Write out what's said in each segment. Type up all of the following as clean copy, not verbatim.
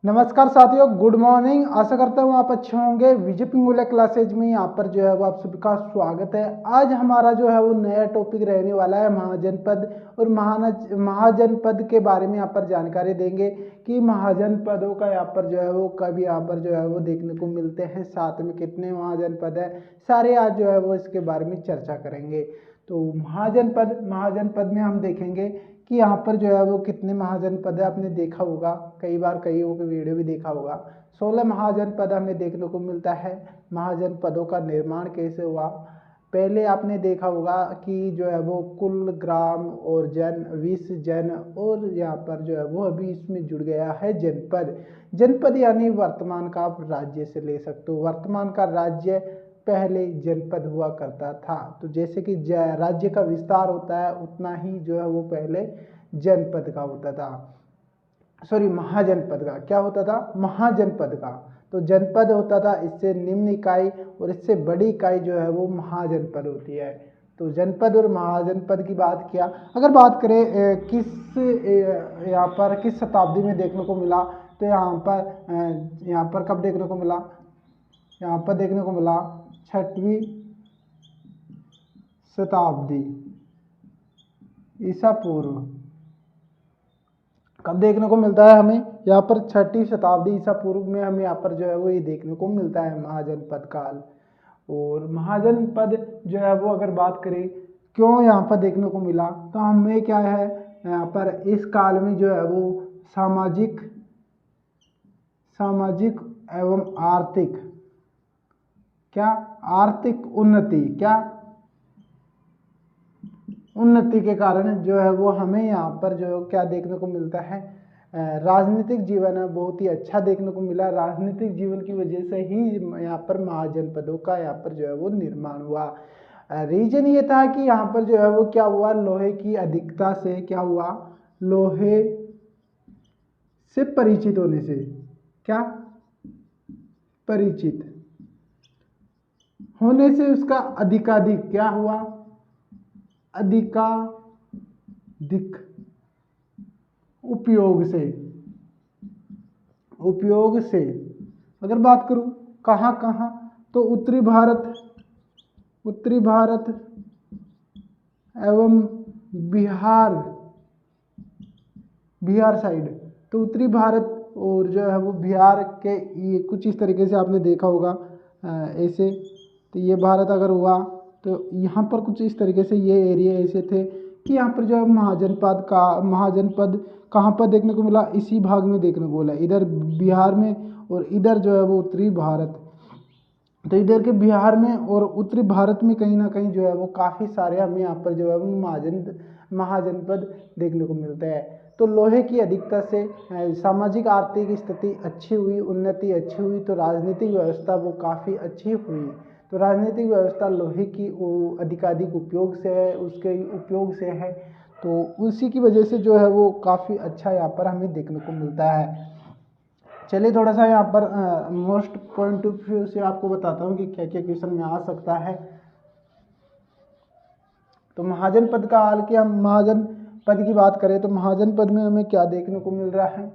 नमस्कार साथियों, good morning. आशा करता हूँ आप अच्छे होंगे। बीजेपी मूल्य क्लासेज में यहाँ पर जो है वो आप सबका स्वागत है। आज हमारा जो है वो नया टॉपिक रहने वाला है महाजनपद और महाजनपद के बारे में यहाँ पर जानकारी देंगे कि महाजनपदों का यहाँ पर जो है वो कब यहाँ पर जो है वो देखने को मिलते हैं, साथ में कितने महाजनपद है, सारे आज जो है वो इसके बारे में चर्चा करेंगे। तो महाजनपद में हम देखेंगे कि यहाँ पर जो है वो कितने महाजनपद है। आपने देखा होगा कई बार, कई वीडियो भी देखा होगा। 16 महाजनपद हमें देखने को मिलता है। महाजनपदों का निर्माण कैसे हुआ, पहले आपने देखा होगा कि जो है वो कुल ग्राम और जन 20 जन, और यहाँ पर जो है वो अभी इसमें जुड़ गया है जनपद। जनपद यानी वर्तमान का आप राज्य से ले सकते हो। वर्तमान का राज्य पहले जनपद हुआ करता था। तो जैसे कि राज्य का विस्तार होता है उतना ही जो है वो पहले जनपद का होता था, सॉरी महाजनपद का क्या होता था, महाजनपद का। तो जनपद होता था, इससे निम्न इकाई और इससे बड़ी इकाई जो है वो महाजनपद होती है। तो जनपद और महाजनपद की बात किया, अगर बात करें किस यहाँ पर किस शताब्दी में देखने को मिला, तो यहाँ पर कब देखने को मिला, यहाँ पर देखने को मिला 6वीं शताब्दी ईसा पूर्व। कब देखने को मिलता है हमें, यहाँ पर 6वीं शताब्दी ईसा पूर्व में हमें यहाँ पर जो है वो ये देखने को मिलता है महाजनपद काल। और महाजनपद जो है वो अगर बात करें क्यों यहाँ पर देखने को मिला, तो हमें क्या है यहाँ पर इस काल में जो है वो सामाजिक सामाजिक एवं आर्थिक आर्थिक उन्नति के कारण जो है वो हमें यहाँ पर जो क्या देखने को मिलता है, राजनीतिक जीवन है बहुत ही अच्छा देखने को मिला। राजनीतिक जीवन की वजह से ही यहाँ पर महाजनपदों का यहाँ पर जो है वो निर्माण हुआ। रीजन ये था कि यहाँ पर जो है वो क्या हुआ, लोहे की अधिकता से क्या हुआ, लोहे से परिचित होने से परिचित होने से उसका अधिकाधिक क्या हुआ, अधिकाधिक उपयोग से अगर बात करूं कहाँ कहाँ, तो उत्तरी भारत एवं बिहार साइड। तो उत्तरी भारत और जो है वो बिहार के ये कुछ इस तरीके से आपने देखा होगा ऐसे। तो ये भारत अगर हुआ तो यहाँ पर कुछ इस तरीके से ये एरिया ऐसे थे कि यहाँ पर जो है महाजनपद कहाँ पर देखने को मिला, इसी भाग में देखने को मिला, इधर बिहार में, और इधर जो है वो उत्तरी भारत। तो इधर के बिहार में और उत्तरी भारत में कहीं ना कहीं जो है वो काफ़ी सारे हमें यहाँ पर जो है वो महाजनपद देखने को मिलते हैं। तो लोहे की अधिकता से सामाजिक आर्थिक स्थिति अच्छी हुई, उन्नति अच्छी हुई, तो राजनीतिक व्यवस्था वो काफ़ी अच्छी हुई। तो राजनीतिक व्यवस्था लोहे की अधिकाधिक उपयोग से है, उसके उपयोग से है, तो उसी की वजह से जो है वो काफ़ी अच्छा यहाँ पर हमें देखने को मिलता है। चलिए थोड़ा सा यहाँ पर मोस्ट पॉइंट ऑफ व्यू से आपको बताता हूँ कि क्या क्या क्वेश्चन में आ सकता है। तो महाजनपद का हाल की हम महाजनपद की बात करें तो महाजनपद में हमें क्या देखने को मिल रहा है,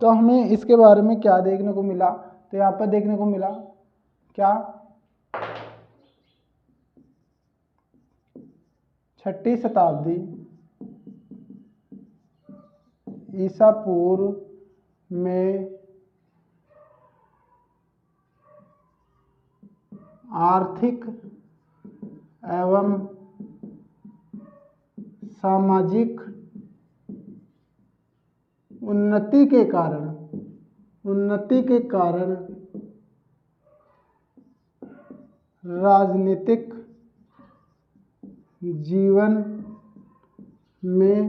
तो हमें इसके बारे में क्या देखने को मिला, तो यहाँ पर देखने को मिला क्या 6वीं शताब्दी ईसा पूर्व में आर्थिक एवं सामाजिक उन्नति के कारण राजनीतिक जीवन में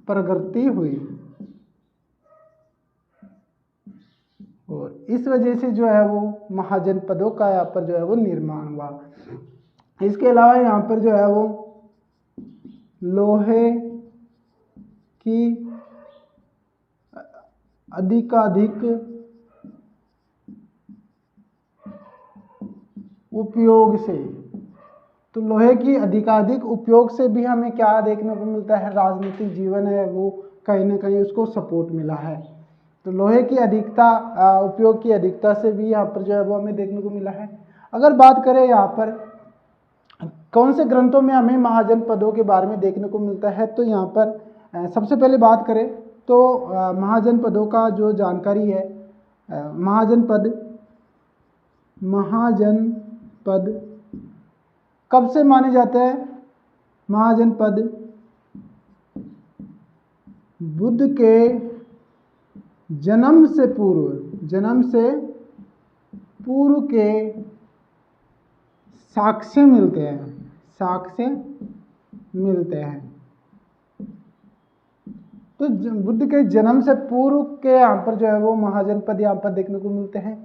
प्रगति हुई, और इस वजह से जो है वो महाजनपदों का यहाँ पर जो है वो निर्माण हुआ। इसके अलावा यहाँ पर जो है वो लोहे की अधिकाधिक उपयोग से, तो लोहे की अधिकाधिक उपयोग से भी हमें क्या देखने को मिलता है, राजनीतिक जीवन है वो कहीं ना कहीं उसको सपोर्ट मिला है। तो लोहे की अधिकता उपयोग की अधिकता से भी यहाँ पर जो है वो हमें देखने को मिला है। अगर बात करें यहाँ पर कौन से ग्रंथों में हमें महाजनपदों के बारे में देखने को मिलता है, तो यहाँ पर सबसे पहले बात करें तो महाजनपदों का जो जानकारी है, महाजनपद कब से माने जाते हैं? महाजनपद बुद्ध के जन्म से पूर्व के साक्ष्य मिलते हैं। तो बुद्ध के जन्म से पूर्व के यहाँ पर जो है वो महाजनपद यहाँ पर देखने को मिलते हैं।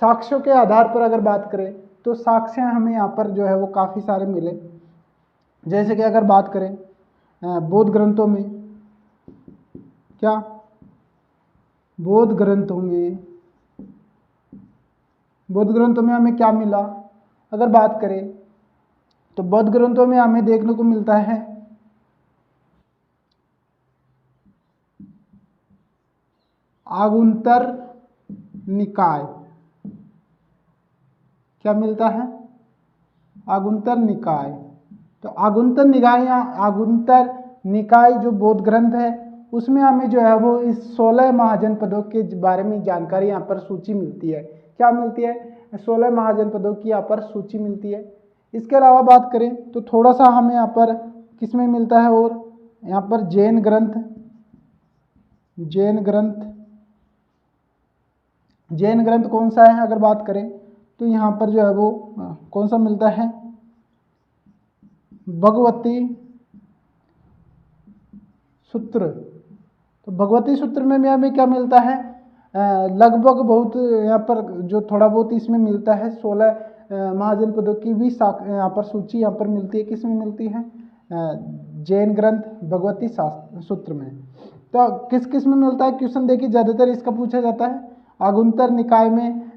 साक्ष्यों के आधार पर अगर बात करें तो साक्ष्य हमें यहाँ पर जो है वो काफ़ी सारे मिले। जैसे कि अगर बात करें बौद्ध ग्रंथों में, क्या बौद्ध ग्रंथों में हमें क्या मिला? अगर बात करें तो बौद्ध ग्रंथों में हमें देखने को मिलता है आगुंतर निकाय। क्या मिलता है? आगुंतर निकाय। तो आगुंतर निकाय जो बौद्ध ग्रंथ है उसमें हमें जो है वो इस 16 महाजनपदों के बारे में जानकारी यहाँ पर सूची मिलती है। क्या मिलती है? 16 महाजनपदों की यहाँ पर सूची मिलती है। इसके अलावा बात करें तो थोड़ा सा हमें यहाँ पर किसमें मिलता है, और यहाँ पर जैन ग्रंथ कौन सा है? अगर बात करें तो यहाँ पर जो है वो कौन सा मिलता है? भगवती सूत्र। तो भगवती सूत्र में हमें क्या मिलता है? लगभग बहुत यहाँ पर जो थोड़ा बहुत इसमें मिलता है 16 महाजनपदों की भी यहाँ पर सूची यहाँ पर मिलती है। किसमें मिलती है? जैन ग्रंथ भगवती सूत्र में। तो किस किस में मिलता है? क्वेश्चन देखिए ज़्यादातर इसका पूछा जाता है। आगुंतर निकाय में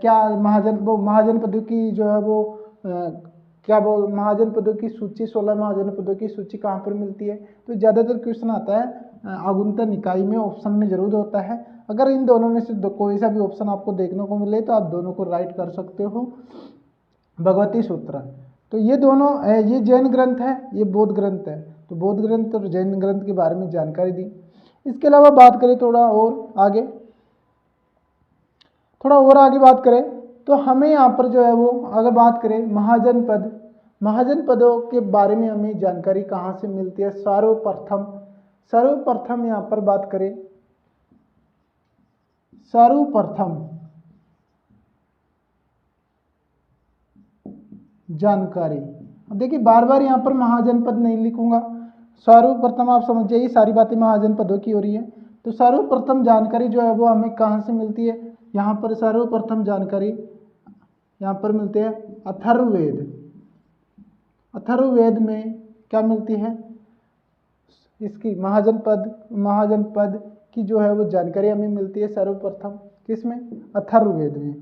क्या महाजनपदों की जो है वो महाजनपदों की सूची 16 महाजनपदों की सूची कहाँ पर मिलती है? तो ज़्यादातर क्वेश्चन आता है आगुंतर निकाय में, ऑप्शन में जरूर होता है। अगर इन दोनों में से कोई सा भी ऑप्शन आपको देखने को मिले तो आप दोनों को राइट कर सकते हो। भगवती सूत्र, तो ये दोनों ये जैन ग्रंथ है, ये बौद्ध ग्रंथ है। तो बौद्ध ग्रंथ और जैन ग्रंथ के बारे में जानकारी दी। इसके अलावा बात करें थोड़ा और आगे बात करें तो हमें यहाँ पर जो है वो अगर बात करें महाजनपदों के बारे में हमें जानकारी कहाँ से मिलती है? सर्वप्रथम यहाँ पर बात करें, सर्वप्रथम जानकारी, देखिए बार बार यहाँ पर महाजनपद नहीं लिखूंगा, सर्वप्रथम आप समझ जाइए सारी बातें महाजनपदों की हो रही है। तो सर्वप्रथम जानकारी जो है वो हमें कहाँ से मिलती है? यहाँ पर सर्वप्रथम जानकारी यहाँ पर मिलते हैं अथर्ववेद में क्या मिलती है? इसकी महाजनपद की जो है वो जानकारी हमें मिलती है सर्वप्रथम किसमें? अथर्ववेद में।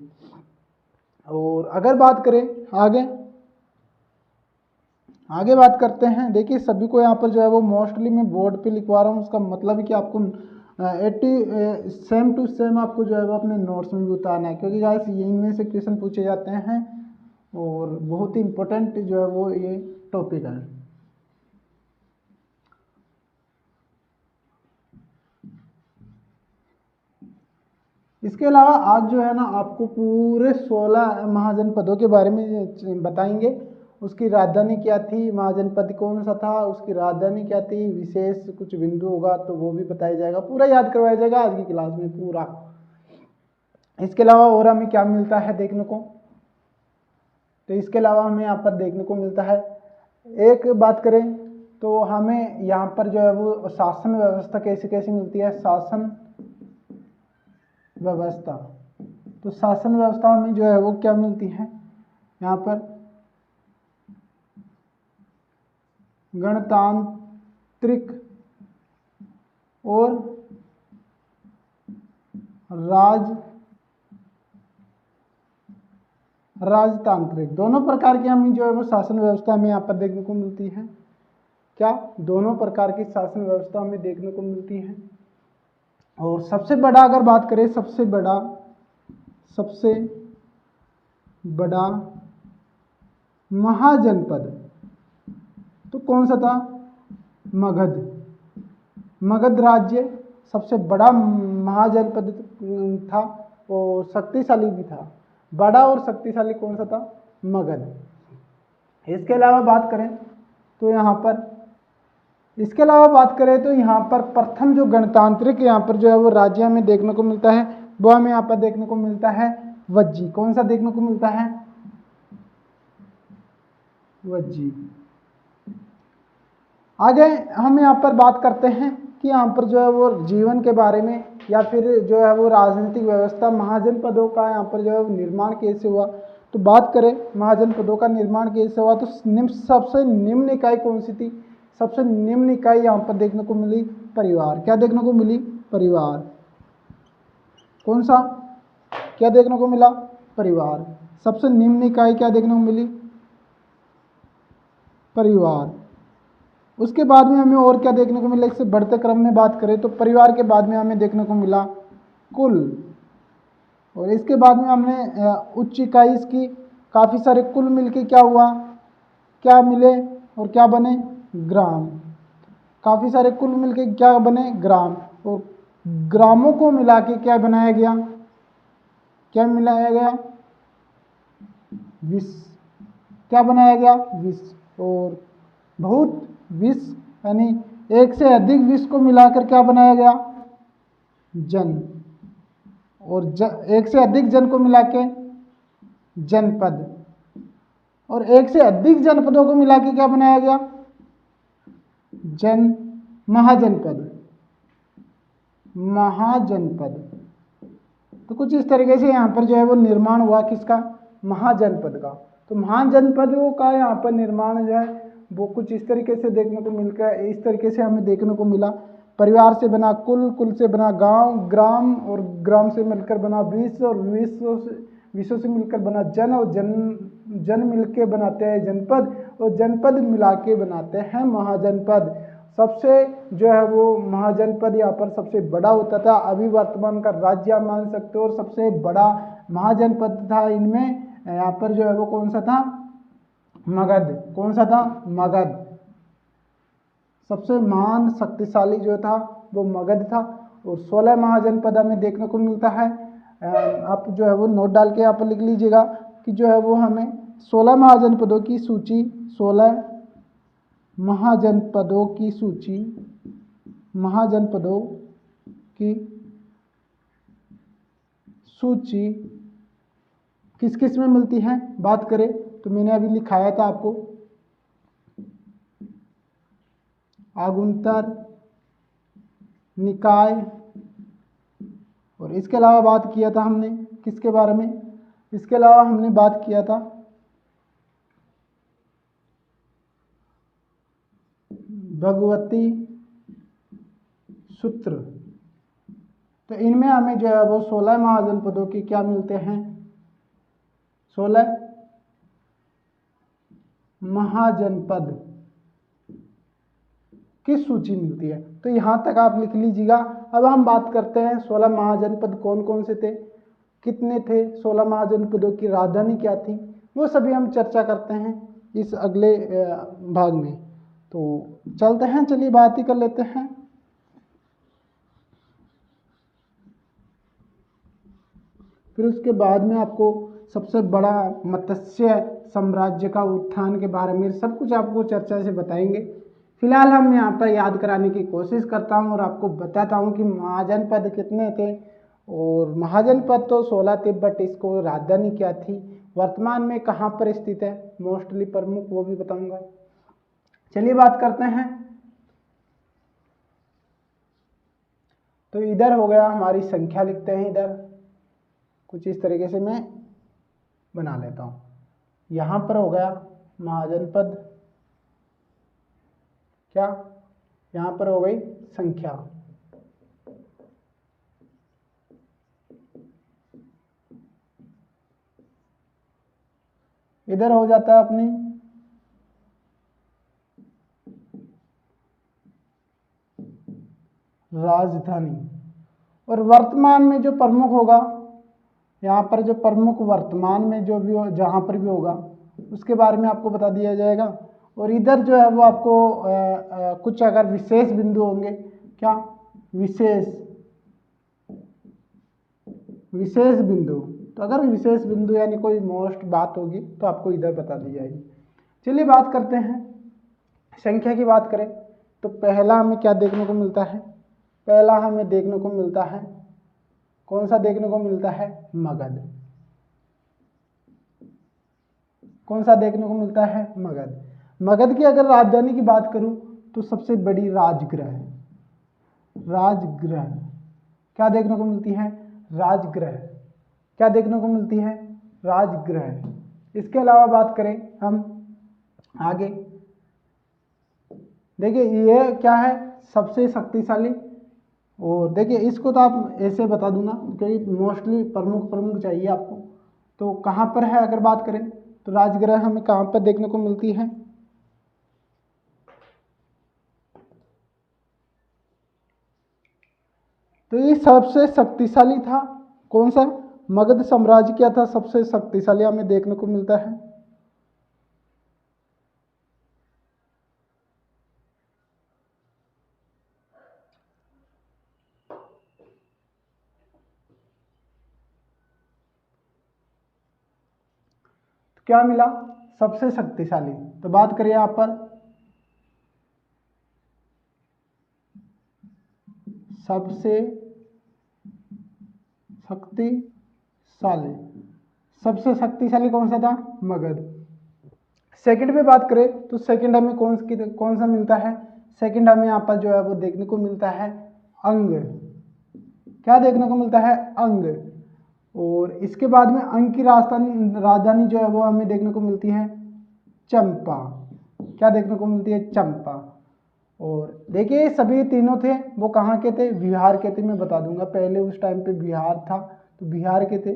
और अगर बात करें आगे बात करते हैं, देखिए सभी को यहाँ पर जो है वो मोस्टली मैं बोर्ड पे लिखवा रहा हूँ, उसका मतलब है कि आपको 80 सेम टू सेम आपको जो है वो अपने नोट्स में भी उतारना है, क्योंकि गाइस इनमें से क्वेश्चन पूछे जाते हैं और बहुत ही इम्पोर्टेंट जो है वो ये टॉपिक है। इसके अलावा आज जो है ना आपको पूरे 16 महाजनपदों के बारे में बताएंगे। उसकी राजधानी क्या थी, महाजनपद कौन सा था, उसकी राजधानी क्या थी, विशेष कुछ बिंदु होगा तो वो भी बताया जाएगा, पूरा याद करवाया जाएगा आज की क्लास में पूरा। इसके अलावा और हमें क्या मिलता है देखने को? तो इसके अलावा हमें यहाँ पर देखने को मिलता है, एक बात करें तो हमें यहाँ पर जो है वो शासन व्यवस्था कैसे कैसे मिलती है? शासन व्यवस्था, तो शासन व्यवस्था में जो है वो क्या मिलती है? यहाँ पर गणतांत्रिक और राजतांत्रिक दोनों प्रकार की हमें जो है वो शासन व्यवस्था हमें यहाँ पर देखने को मिलती है। क्या दोनों प्रकार की शासन व्यवस्था हमें देखने को मिलती है। और सबसे बड़ा अगर बात करें, सबसे बड़ा महाजनपद तो कौन सा था? मगध राज्य सबसे बड़ा महाजनपद था और शक्तिशाली भी था। बड़ा और शक्तिशाली कौन सा था? मगध। इसके अलावा बात करें तो यहाँ पर प्रथम जो गणतांत्रिक यहाँ पर जो है वो राज्य हमें देखने को मिलता है, वो हमें यहाँ पर देखने को मिलता है वज्जी। कौन सा देखने को मिलता है? वज्जी। आगे हम यहाँ पर बात करते हैं कि यहाँ पर जो है वो जीवन के बारे में या फिर जो है वो राजनीतिक व्यवस्था महाजनपदों का यहाँ पर जो है निर्माण कैसे हुआ। तो बात करें महाजनपदों का निर्माण कैसे हुआ तो सबसे निम्न इकाई कौन सी थी? सबसे निम्न इकाई यहाँ पर देखने को मिली परिवार। क्या देखने को मिली? परिवार। कौन सा? क्या देखने को मिला? परिवार। सबसे निम्न इकाई क्या देखने को मिली? परिवार। उसके बाद में हमें और क्या देखने को मिला? इससे बढ़ते क्रम में बात करें तो परिवार के बाद में हमें देखने को मिला कुल, और इसके बाद में हमने उच्च इकाई इसकी काफ़ी सारे कुल मिलके क्या हुआ? क्या मिले और क्या बने? ग्राम। काफ़ी सारे कुल मिलके क्या बने? ग्राम। और ग्रामों को मिला के क्या बनाया गया? क्या मिलाया गया? विश्व। क्या बनाया गया? विश्व। और बहुत विश्व यानी एक से अधिक विश्व को मिलाकर क्या बनाया गया? जन। और एक से अधिक जन को मिला के जनपद। और एक से अधिक जनपदों को मिला के क्या बनाया गया? महाजनपद। तो कुछ इस तरीके से यहाँ पर जो है वो निर्माण हुआ किसका? महाजनपद का। तो महाजनपदों का यहाँ पर निर्माण जो है वो कुछ इस तरीके से देखने को मिलकर इस तरीके से हमें देखने को मिला। परिवार से बना कुल, कुल से बना गांव, ग्राम, और ग्राम से मिलकर बना विश्व, और विश्व से मिलकर बना जन, और जन मिलके बनाते हैं जनपद, और जनपद मिला के बनाते हैं महाजनपद। सबसे जो है वो महाजनपद यहाँ पर सबसे बड़ा होता था। अभी वर्तमान का राज्य आप मान सकते हो, और सबसे बड़ा महाजनपद था इनमें यहाँ पर जो है वो कौन सा था? मगध। कौन सा था? मगध। सबसे महान शक्तिशाली जो था वो मगध था। और 16 महाजनपद हमें देखने को मिलता है। आप जो है वो नोट डाल के यहाँ पर लिख लीजिएगा कि जो है वो हमें 16 महाजनपदों की सूची 16 महाजनपदों की सूची किस किस में मिलती है बात करें तो मैंने अभी लिखाया था आपको, आगुंतर, निकाय, और इसके अलावा बात किया था हमने किसके बारे में? इसके अलावा हमने बात किया था भगवती सूत्र। तो इनमें हमें जो है वो 16 महाजनपदों की क्या मिलते हैं? 16 महाजनपद की सूची मिलती है। तो यहाँ तक आप लिख लीजिएगा। अब हम बात करते हैं 16 महाजनपद कौन कौन से थे, कितने थे, 16 महाजनपदों की राजधानी क्या थी, वो सभी हम चर्चा करते हैं इस अगले भाग में। तो चलते हैं, चलिए बात ही कर लेते हैं। फिर उसके बाद में आपको सबसे बड़ा मत्स्य साम्राज्य का उत्थान के बारे में सब कुछ आपको चर्चा से बताएंगे। फिलहाल हम यहाँ पर याद कराने की कोशिश करता हूँ और आपको बताता हूँ कि महाजनपद कितने थे। और महाजनपद तो 16 थे, बट इसको राजधानी क्या थी, वर्तमान में कहाँ पर स्थित है, मोस्टली प्रमुख, वो भी बताऊंगा। चलिए बात करते हैं। तो इधर हो गया हमारी संख्या, लिखते हैं इधर कुछ इस तरीके से मैं बना लेता हूँ। यहाँ पर हो गया महाजनपद, क्या यहाँ पर हो गई संख्या। इधर हो जाता है अपनी राजधानी। और वर्तमान में जो प्रमुख होगा, यहाँ पर जो प्रमुख वर्तमान में जो भी हो, जहाँ पर भी होगा उसके बारे में आपको बता दिया जाएगा। और इधर जो है वो आपको कुछ अगर विशेष बिंदु होंगे, क्या विशेष बिंदु, तो अगर विशेष बिंदु यानी कोई मोस्ट बात होगी तो आपको इधर बता दी जाएगी। चलिए बात करते हैं, संख्या की बात करें तो पहला हमें क्या देखने को मिलता है, पहला हमें देखने को मिलता है, कौन सा देखने को मिलता है, मगध। कौन सा देखने को मिलता है, मगध। मगध की अगर राजधानी की बात करूं तो सबसे बड़ी राजगृह क्या देखने को मिलती है, राजगृह। क्या देखने को मिलती है, राजगृह। इसके अलावा बात करें हम आगे, देखिए ये क्या है, सबसे शक्तिशाली। और देखिए इसको तो आप ऐसे बता दूंगा क्योंकि मोस्टली प्रमुख चाहिए आपको। तो कहाँ पर है अगर बात करें तो राजगृह हमें कहाँ पर देखने को मिलती है, तो ये सबसे शक्तिशाली था। कौन सा, मगध साम्राज्य क्या था, सबसे शक्तिशाली हमें देखने को मिलता है। तो क्या मिला, सबसे शक्तिशाली। तो बात करिए यहाँ पर सबसे शक्तिशाली, सबसे शक्तिशाली कौन सा था, मगध। सेकंड पे बात करें तो सेकंड हमें कौन सा मिलता है, सेकंड हमें यहाँ पर जो है वो देखने को मिलता है अंग। क्या देखने को मिलता है, अंग। और इसके बाद में अंग की राजधानी जो है वो हमें देखने को मिलती है चंपा। क्या देखने को मिलती है, चंपा। और देखिए सभी तीनों थे वो कहाँ के थे, बिहार के थे। मैं बता दूंगा, पहले उस टाइम पे बिहार था तो बिहार के थे।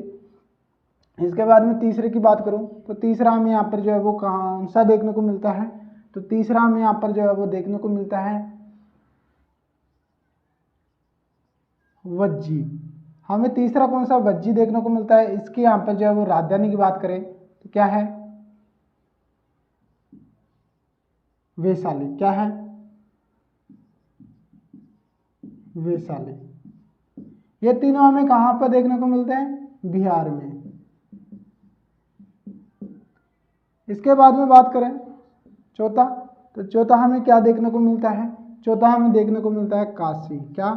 इसके बाद में तीसरे की बात करूं तो तीसरा हमें यहाँ पर जो है वो कौन सा देखने को मिलता है, तो तीसरा हमें यहाँ पर जो है वो देखने को मिलता है वज्जी। हमें तीसरा कौन सा, वज्जी देखने को मिलता है। इसकी यहाँ पर जो है वो राजधानी की बात करें तो क्या है, वैशाली। क्या है, वैशाली। ये तीनों हमें कहाँ पर देखने को मिलते हैं, बिहार में। इसके बाद में बात करें चौथा, तो चौथा हमें क्या देखने को मिलता है, चौथा हमें देखने को मिलता है काशी। क्या,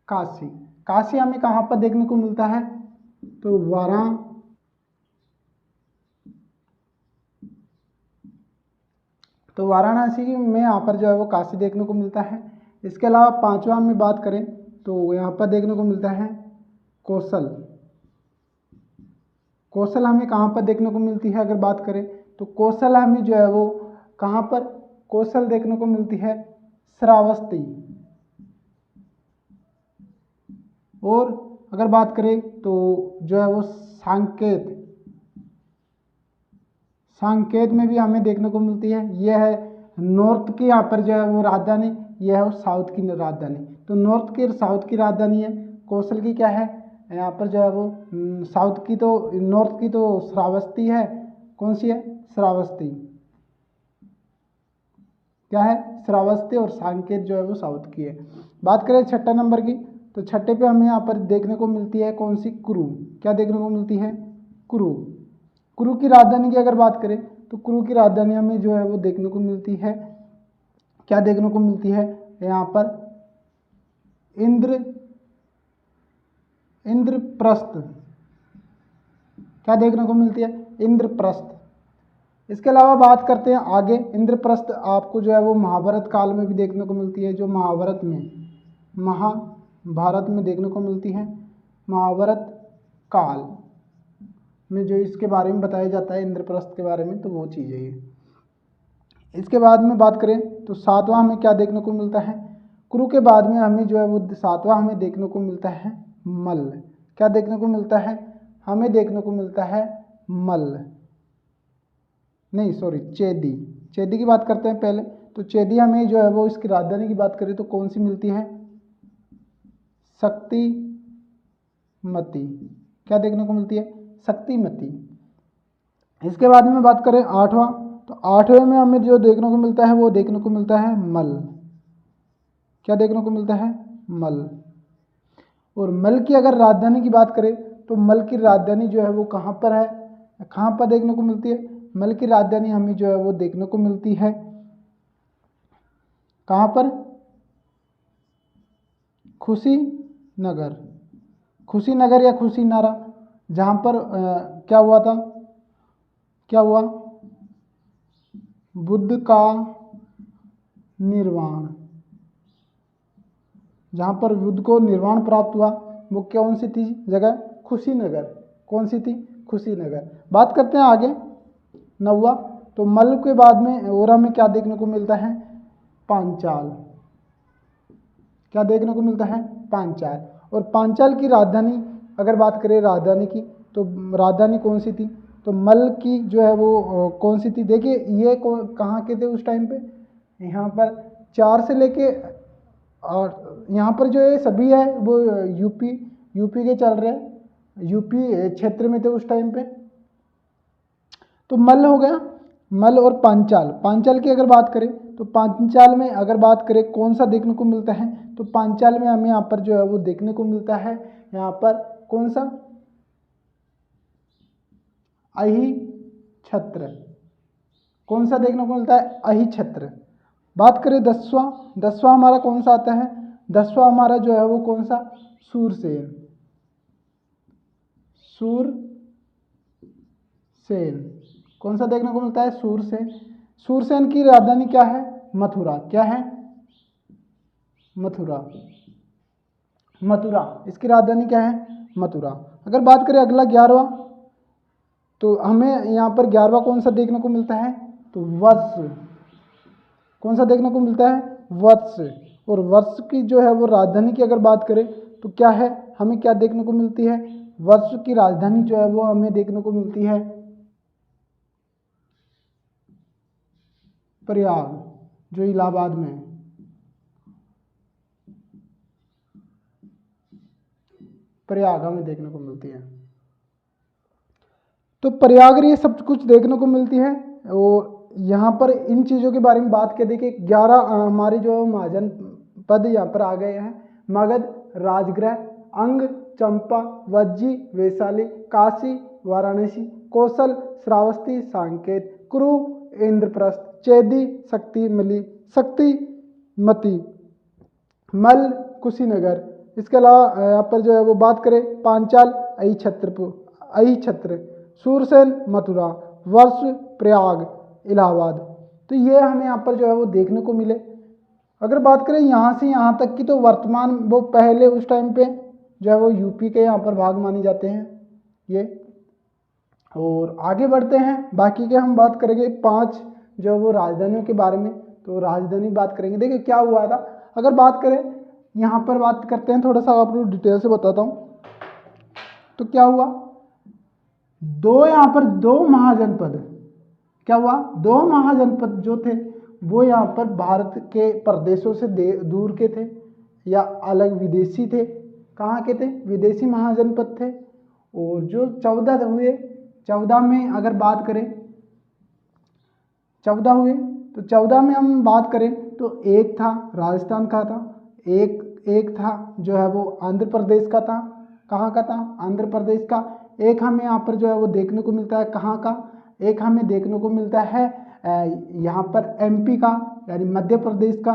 काशी। काशी हमें कहाँ पर देखने को मिलता है, तो वाराणसी में यहाँ पर जो है वो काशी देखने को मिलता है। इसके अलावा पांचवा में बात करें तो यहाँ पर देखने को मिलता है कौशल। कौशल हमें कहाँ पर देखने को मिलती है अगर बात करें तो कौशल हमें जो है वो कहाँ पर, कौशल देखने को मिलती है श्रावस्ती। और अगर बात करें तो जो है वो सांकेत में भी हमें देखने को मिलती है। यह है नॉर्थ की, यहाँ पर जो है वो राजधानी, यह है साउथ की राजधानी। तो नॉर्थ की साउथ की राजधानी है। कौशल की क्या है, यहाँ पर जो है वो साउथ की, तो नॉर्थ की तो श्रावस्ती है। कौन सी है, श्रावस्ती। क्या है, श्रावस्ती। और सांकेत जो है वो साउथ की है। बात करें छठा नंबर की, तो छठे पे हमें यहाँ पर देखने को मिलती है कौन सी, कुरु। क्या देखने को मिलती है, कुरु। कुरु की राजधानी की अगर बात करें तो कुरु की राजधानी हमें जो है वो देखने को मिलती है, क्या देखने को मिलती है यहाँ पर, इंद्रप्रस्थ। क्या देखने को मिलती है, इंद्रप्रस्थ। इसके अलावा बात करते हैं आगे, इंद्रप्रस्थ आपको जो है वो महाभारत काल में भी देखने को मिलती है, जो महाभारत में देखने को मिलती है। महाभारत काल में जो इसके बारे में बताया जाता है इंद्रप्रस्थ के बारे में, तो वो चीज़ है ये। इसके बाद में बात करें तो सातवां हमें क्या देखने को मिलता है, कुरु के बाद में हमें जो है वो सातवां हमें देखने को मिलता है मल्ल। क्या देखने को मिलता है, हमें देखने को मिलता है चेदी। चेदी की बात करते हैं पहले, तो चेदी हमें जो है वो इसकी राजधानी की बात करें तो कौन सी मिलती है? शक्तिमती। क्या देखने को मिलती है? शक्तिमती। इसके बाद में बात करें आठवां, तो आठवें में हमें जो देखने को मिलता है वो देखने को मिलता है मल। क्या देखने को मिलता है? मल। और मल की अगर राजधानी की बात करें तो मल की राजधानी जो है वो कहाँ पर है, कहाँ पर देखने को मिलती है? मल की राजधानी हमें जो है वो देखने को मिलती है कहाँ पर? खुशीनगर। खुशीनगर या खुशीनारा, जहाँ पर क्या हुआ था? क्या हुआ? बुद्ध का निर्वाण। जहाँ पर बुद्ध को निर्वाण प्राप्त हुआ वो कौन सी थी जगह? खुशीनगर। कौन सी थी? खुशीनगर। बात करते हैं आगे नौवा, तो मल्ल के बाद में और हमें क्या देखने को मिलता है? पांचाल। क्या देखने को मिलता है? पांचाल। और पांचाल की राजधानी अगर बात करें राजधानी की, तो राजधानी कौन सी थी? तो मल्ल की जो है वो कौन सी थी? देखिए ये कहाँ के थे उस टाइम पे? यहाँ पर 4 से लेके, और यहाँ पर जो ये सभी है वो यूपी के चल रहे हैं, यूपी क्षेत्र में थे उस टाइम पे। तो मल्ल हो गया, मल्ल और पांचाल। पांचाल की अगर बात करें तो पांचाल में अगर बात करें कौन सा देखने को मिलता है? तो पांचाल में हमें यहाँ पर जो है वो देखने को मिलता है यहाँ पर कौन सा? अहि छत्र। कौन सा देखने को मिलता है? अहि छत्र। बात करें दसवां, दसवां हमारा कौन सा आता है? दसवां हमारा जो है वो कौन सा? सूरसेन। सूरसेन कौन सा देखने को मिलता है? सूरसेन। सूरसेन की राजधानी क्या है? मथुरा। क्या है? मथुरा। मथुरा इसकी राजधानी क्या है? मथुरा। अगर बात करें अगला 11वां, तो हमें यहाँ पर 11वां कौन सा देखने को मिलता है? तो वत्स। कौन सा देखने को मिलता है? वत्स। और वत्स की जो है वो राजधानी की अगर बात करें तो क्या है? हमें क्या देखने को मिलती है? वत्स की राजधानी जो है वो हमें देखने को मिलती है प्रयाग, जो इलाहाबाद में है। प्रयाग हमें देखने को मिलती है। तो प्रयाग ये सब कुछ देखने को मिलती है। और यहाँ पर इन चीज़ों के बारे में बात कर देखिए 11 हमारे जो महाजन पद यहाँ पर आ गए हैं। मगध, राजगृह, अंग, चंपा, वज्जी, वैशाली, काशी, वाराणसी, कौशल, श्रावस्ती, साकेत, कुरु, इंद्रप्रस्थ, चेदी, शक्तिमती, मल, कुशीनगर। इसके अलावा यहाँ पर जो है वो बात करें पांचाल, अहि छत्र, सूरसेन, मथुरा, वर्ष, प्रयाग, इलाहाबाद। तो ये हमें यहाँ पर जो है वो देखने को मिले। अगर बात करें यहाँ से यहाँ तक की, तो वर्तमान वो पहले उस टाइम पे जो है वो यूपी के यहाँ पर भाग माने जाते हैं ये। और आगे बढ़ते हैं, बाकी के हम बात करेंगे 5 जो वो राजधानियों के बारे में। तो राजधानी बात करेंगे, देखिए क्या हुआ था। अगर बात करें यहाँ पर बात करते हैं, थोड़ा सा आपको डिटेल से बताता हूँ। तो क्या हुआ, यहाँ पर 2 महाजनपद, क्या हुआ, 2 महाजनपद जो थे वो यहाँ पर भारत के प्रदेशों से दूर के थे या अलग विदेशी थे। कहाँ के थे? विदेशी महाजनपद थे। और जो 14 हुए, 14 में अगर बात करें, 14 हुए, तो 14 में हम बात करें तो एक था राजस्थान का था, एक था जो है वो आंध्र प्रदेश का था। कहाँ का था? आंध्र प्रदेश का। एक हमें यहाँ पर जो है वो देखने को मिलता है कहाँ का? एक हमें देखने को मिलता है यहाँ पर एमपी का, यानी मध्य प्रदेश का।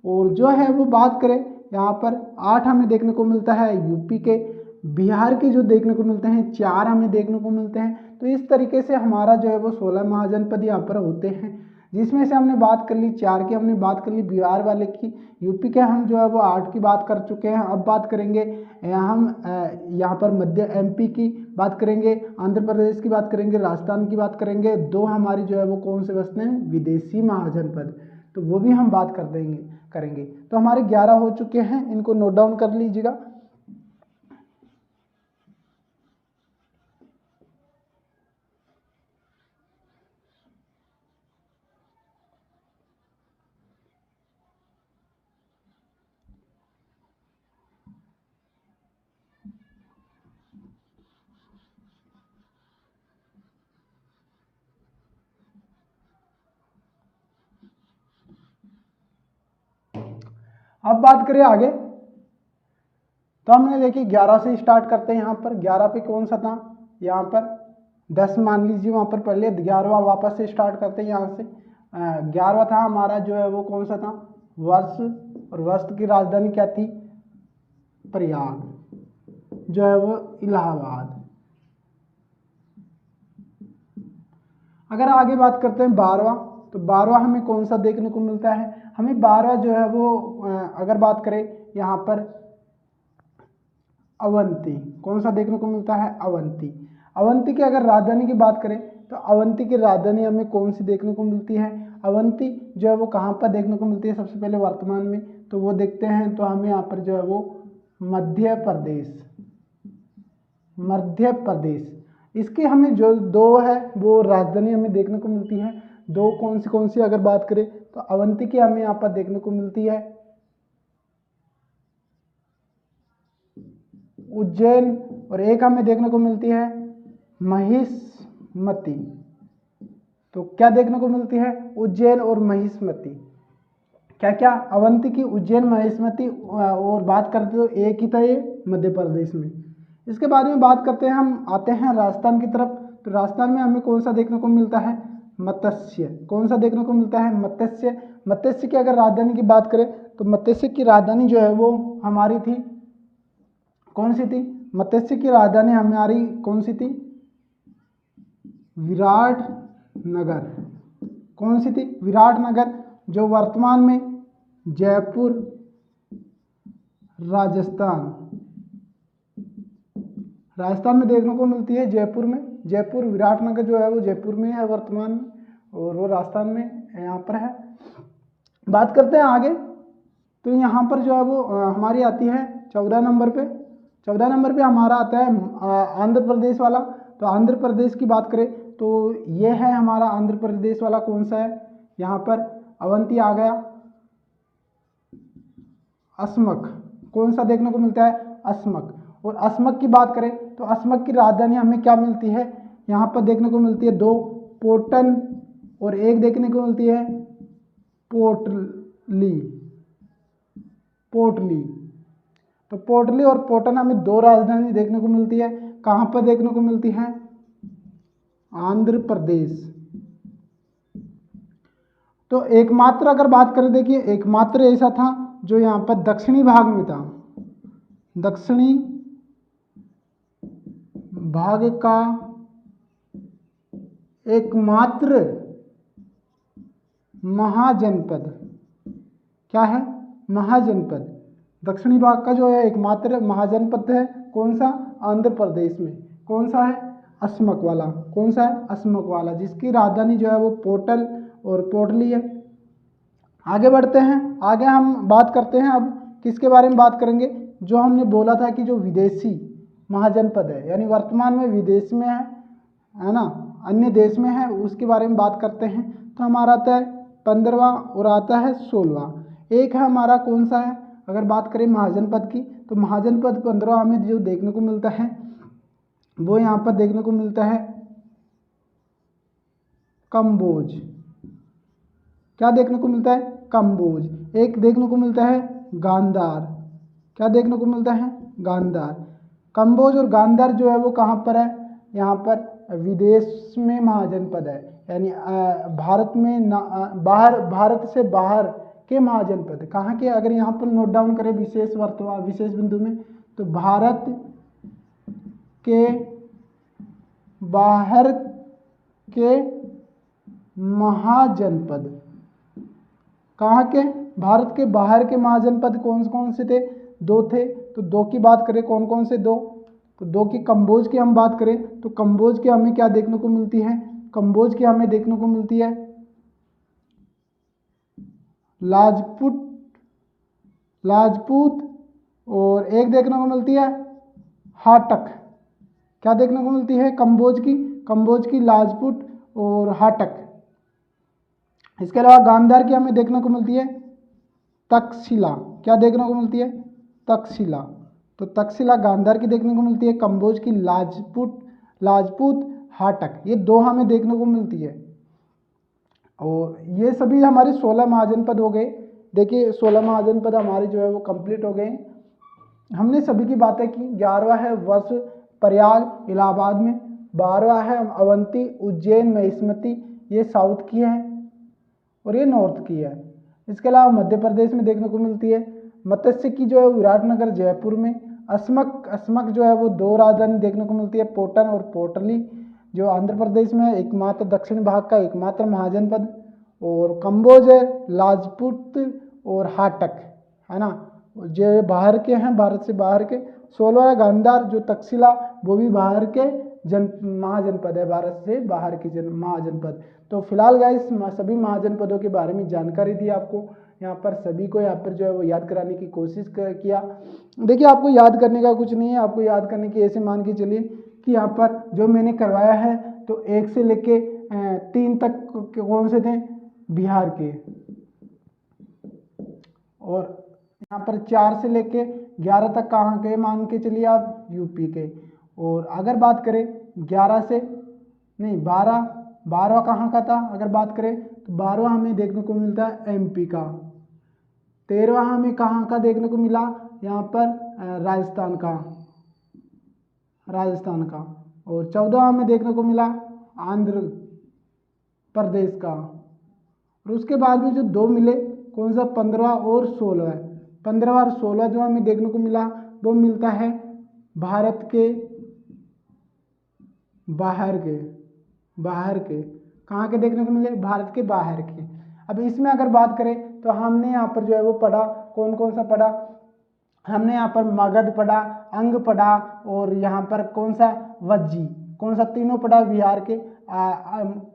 और जो है वो बात करें यहाँ पर 8 हमें देखने को मिलता है यूपी के। बिहार के जो देखने को मिलते हैं 4 हमें देखने को मिलते हैं। तो इस तरीके से हमारा जो है वो 16 महाजनपद यहाँ पर होते हैं, जिसमें से हमने बात कर ली 4 की, हमने बात कर ली बिहार वाले की। यूपी के हम जो है वो 8 की बात कर चुके हैं। अब बात करेंगे हम यहाँ पर मध्य एमपी की बात करेंगे, आंध्र प्रदेश की बात करेंगे, राजस्थान की बात करेंगे। 2 हमारी जो है वो कौन से बसते हैं? विदेशी महाजनपद। तो वो भी हम बात करेंगे। तो हमारे 11 हो चुके हैं, इनको नोट डाउन कर लीजिएगा। अब बात करें आगे, तो हमने देखिए 11 से स्टार्ट करते हैं। यहाँ पर 11 पे कौन सा था, यहाँ पर 10 मान लीजिए, वहाँ पर पढ़ लिया। 11वां वापस से स्टार्ट करते हैं यहाँ से। 11वां था हमारा जो है वो कौन सा था, वर्ष, और वर्ष की राजधानी क्या थी, प्रयाग, जो है वो इलाहाबाद। अगर आगे बात करते हैं 12वां, तो 12वां हमें कौन सा देखने को मिलता है, हमें 12वां जो है वो अगर बात करें यहाँ पर अवंती, कौन सा देखने को मिलता है, अवंती। अवंती की अगर राजधानी की बात करें तो अवंती की राजधानी हमें कौन सी देखने को मिलती है, अवंती जो है वो कहाँ पर देखने को मिलती है, सबसे पहले वर्तमान में तो वो देखते हैं, तो हमें यहाँ पर जो है वो मध्य प्रदेश, मध्य प्रदेश, इसकी हमें जो दो है वो राजधानी हमें देखने को मिलती है। दो कौन सी अगर बात करें तो अवंती की हमें यहाँ पर देखने को मिलती है उज्जैन, और एक हमें देखने को मिलती है महिष्मती। तो क्या देखने को मिलती है, उज्जैन और महिष्मती। क्या क्या, अवंती की, उज्जैन, महिष्मती, और बात करते तो एक ही था ये मध्य प्रदेश में। इसके बाद में बात करते हैं, हम आते हैं राजस्थान की तरफ। तो राजस्थान में हमें कौन सा देखने को मिलता है, मत्स्य, कौन सा देखने को मिलता है, मत्स्य। मत्स्य की अगर राजधानी की बात करें तो मत्स्य की राजधानी जो है वो हमारी थी, कौन सी थी, मत्स्य की राजधानी हमारी कौन सी थी, विराटनगर। कौन सी थी, विराटनगर, जो वर्तमान में जयपुर, राजस्थान में देखने को मिलती है, जयपुर में। जयपुर, विराटनगर जो है वो जयपुर में है वर्तमान में, और वो राजस्थान में यहाँ पर है। बात करते हैं आगे, तो यहाँ पर जो है वो हमारी आती है 14 नंबर पे। 14 नंबर पे हमारा आता है आंध्र प्रदेश वाला। तो आंध्र प्रदेश की बात करें तो ये है हमारा आंध्र प्रदेश वाला, कौन सा है, यहाँ पर अवंती आ गया। अस्मक, कौन सा देखने को मिलता है, अस्मक। और अस्मक की बात करें तो अस्मक की राजधानी हमें क्या मिलती है, यहाँ पर देखने को मिलती है दो, पोटन, और एक देखने को मिलती है पोटली, पोटली। तो पोटली और पोटन हमें दो राजधानी देखने को मिलती है, कहाँ पर देखने को मिलती है, आंध्र प्रदेश। तो एकमात्र अगर बात करें, देखिए एकमात्र ऐसा था जो यहाँ पर दक्षिणी भाग में था, दक्षिणी भाग का एकमात्र महाजनपद, क्या है, महाजनपद। दक्षिणी भाग का जो है एकमात्र महाजनपद है, कौन सा, आंध्र प्रदेश में, कौन सा है, अस्मक वाला, कौन सा है, अस्मक वाला, जिसकी राजधानी जो है वो पोर्टल और पोर्टली है। आगे बढ़ते हैं, आगे हम बात करते हैं, अब किसके बारे में बात करेंगे, जो हमने बोला था कि जो विदेशी महाजनपद है, यानी वर्तमान में विदेश में है ना, अन्य देश में है, उसके बारे में बात करते हैं। तो हमारा आता है 15वां और आता है 16वां। एक है हमारा कौन सा है, अगर बात करें महाजनपद की, तो महाजनपद 15वां हमें जो देखने को मिलता है वो यहाँ पर देखने को मिलता है कम्बोज। क्या देखने को मिलता है, कम्बोज। एक देखने को मिलता है गांधार, क्या देखने को मिलता है, गांधार। कम्बोज और गांधार जो है वो कहाँ पर है, यहाँ पर विदेश में महाजनपद है, यानी भारत में बाहर, भारत से बाहर के महाजनपद कहाँ के, अगर यहाँ पर नोट डाउन करें विशेष वर्तमान विशेष बिंदु में, तो भारत के बाहर के महाजनपद, कहाँ के, भारत के बाहर के महाजनपद कौन कौन से थे, दो थे। तो दो की बात करें, कौन कौन से दो, तो दो की कम्बोज की हम बात करें तो कम्बोज की हमें क्या देखने को मिलती है, कम्बोज की हमें देखने को मिलती है लाजपूत, लाजपूत, और एक देखने को मिलती है हाटक। क्या देखने को मिलती है, कम्बोज की, कम्बोज की लाजपूत और हाटक। इसके अलावा गांधार की हमें देखने को मिलती है तक्षशिला। क्या देखने को मिलती है, तक्षशिला। तो तक्षशिला गांधार की देखने को मिलती है, कम्बोज की लाजपूत, लाजपूत, हाटक, ये दो हमें देखने को मिलती है। और ये सभी हमारे 16 महाजनपद हो गए। देखिए 16 महाजनपद हमारे जो है वो कंप्लीट हो गए। हमने सभी की बातें की। 11वां है वर्ष प्रयाग इलाहाबाद में, 12वां है अवंती उज्जैन महिष्मती, ये साउथ की है और ये नॉर्थ की है। इसके अलावा मध्य प्रदेश में देखने को मिलती है। मत्स्य की जो है विराटनगर जयपुर में। अस्मक जो है वो 2 राजधानी देखने को मिलती है, पोटन और पोटली, जो आंध्र प्रदेश में एकमात्र दक्षिण भाग का एकमात्र महाजनपद। और कंबोज है लाजपुत और हाटक, है ना, जो बाहर के हैं, भारत से बाहर के। 16वां है गांधार जो तक्षशिला, वो भी बाहर के महाजनपद है, भारत से बाहर के महाजनपद। तो फिलहाल गाइस सभी महाजनपदों के बारे में जानकारी दी आपको। यहाँ पर सभी को यहाँ पर जो है वो याद कराने की कोशिश किया। देखिए आपको याद करने का कुछ नहीं है, आपको याद करने की ऐसे मान के चलिए कि यहाँ पर जो मैंने करवाया है तो 1 से लेके 3 तक कौन से थे, बिहार के, और यहाँ पर 4 से लेके 11 तक कहाँ के मान के चलिए आप, यूपी के। और अगर बात करें 11 से नहीं 12वां कहाँ का था, अगर बात करें तो 12वां हमें देखने को मिलता है एमपी का। 13वां हमें कहाँ का देखने को मिला, यहाँ पर राजस्थान का। और 14वां हमें देखने को मिला आंध्र प्रदेश का। और उसके बाद में जो 2 मिले, कौन सा, 15वां और 16वां। 15वां और 16वां जो हमें देखने को मिला वो मिलता है भारत के बाहर के कहाँ के देखने को मिले, भारत के बाहर के। अब इसमें अगर बात करें तो हमने यहाँ पर जो है वो पढ़ा, कौन कौन सा पढ़ा, हमने यहाँ पर मगध पढ़ा, अंग पढ़ा, और यहाँ पर कौन सा, वज्जी, कौन सा, तीनों पढ़ा बिहार के।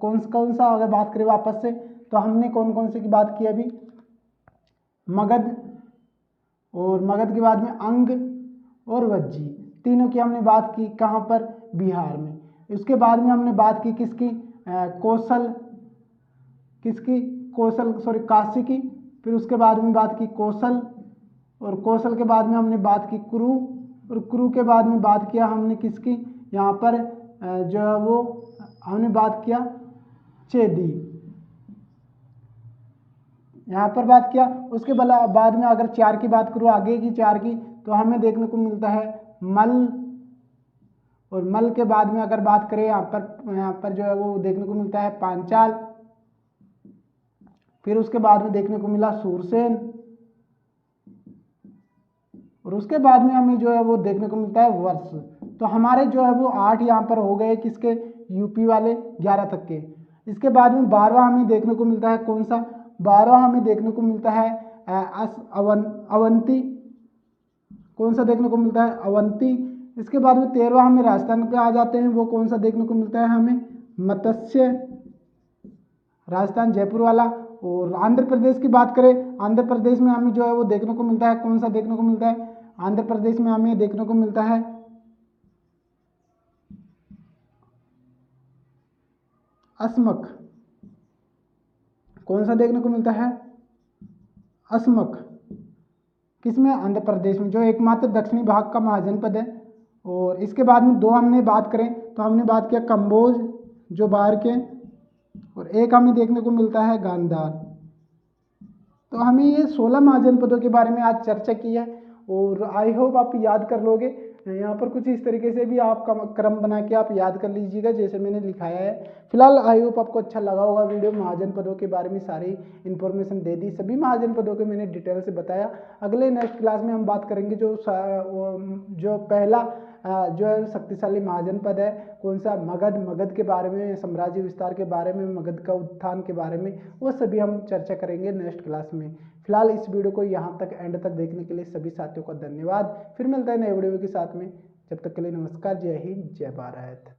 कौन सा अगर बात करें वापस से तो हमने कौन कौन से की बात की अभी, मगध, और मगध के बाद में अंग और वज्जी, तीनों की हमने बात की कहाँ पर, बिहार में। इसके बाद में हमने बात की किसकी, काशी की। फिर उसके बाद में बात की कौशल, और कौशल के बाद में हमने बात की कुरु, और कुरु के बाद में बात किया हमने किसकी, यहाँ पर जो है वो हमने बात किया चेदी, यहाँ पर बात किया। उसके बाद में अगर 4 की बात करूँ, आगे की 4 की, तो हमें देखने को मिलता है मल, और मल के बाद में अगर बात करें यहाँ पर जो है वो देखने को मिलता है पांचाल। फिर उसके बाद में देखने को मिला सूरसेन, और उसके बाद में हमें जो है वो देखने को मिलता है वर्ष। तो हमारे जो है वो 8 यहाँ पर हो गए किसके, यूपी वाले 11 तक के। इसके बाद में 12वां हमें देखने को मिलता है कौन सा, 12वां हमें देखने को मिलता है अवंती, कौन सा देखने को मिलता है, अवंती। इसके बाद में 13वां हमें राजस्थान पे आ जाते हैं, वो कौन सा देखने को मिलता है हमें, मत्स्य, राजस्थान जयपुर वाला। और आंध्र प्रदेश की बात करें, आंध्र प्रदेश में हमें जो है वो देखने को मिलता है कौन सा देखने को मिलता है, आंध्र प्रदेश में हमें देखने को मिलता है अस्मक, कौन सा देखने को मिलता है, अस्मक, किसमें, आंध्र प्रदेश में, जो एकमात्र दक्षिणी भाग का महाजनपद है। और इसके बाद में 2 हमने बात करें तो हमने बात किया कंबोज जो बाहर के, और एक हमें देखने को मिलता है गांधार। तो हमें ये 16 महाजनपदों के बारे में आज चर्चा की है, और आई होप आप याद कर लोगे। यहाँ पर कुछ इस तरीके से भी आप क्रम बना के आप याद कर लीजिएगा जैसे मैंने लिखाया है। फिलहाल आई होप आपको अच्छा लगा होगा वीडियो। महाजनपदों के बारे में सारी इन्फॉर्मेशन दे दी, सभी महाजनपदों के मैंने डिटेल से बताया। अगले नेक्स्ट क्लास में हम बात करेंगे जो पहला जो है शक्तिशाली महाजनपद है कौन सा, मगध के बारे में, साम्राज्य विस्तार के बारे में, मगध का उत्थान के बारे में, वो सभी हम चर्चा करेंगे नेक्स्ट क्लास में। फिलहाल इस वीडियो को यहाँ तक एंड तक देखने के लिए सभी साथियों का धन्यवाद। फिर मिलता है नए वीडियो के साथ में, जब तक के लिए नमस्कार, जय हिंद, जय भारत।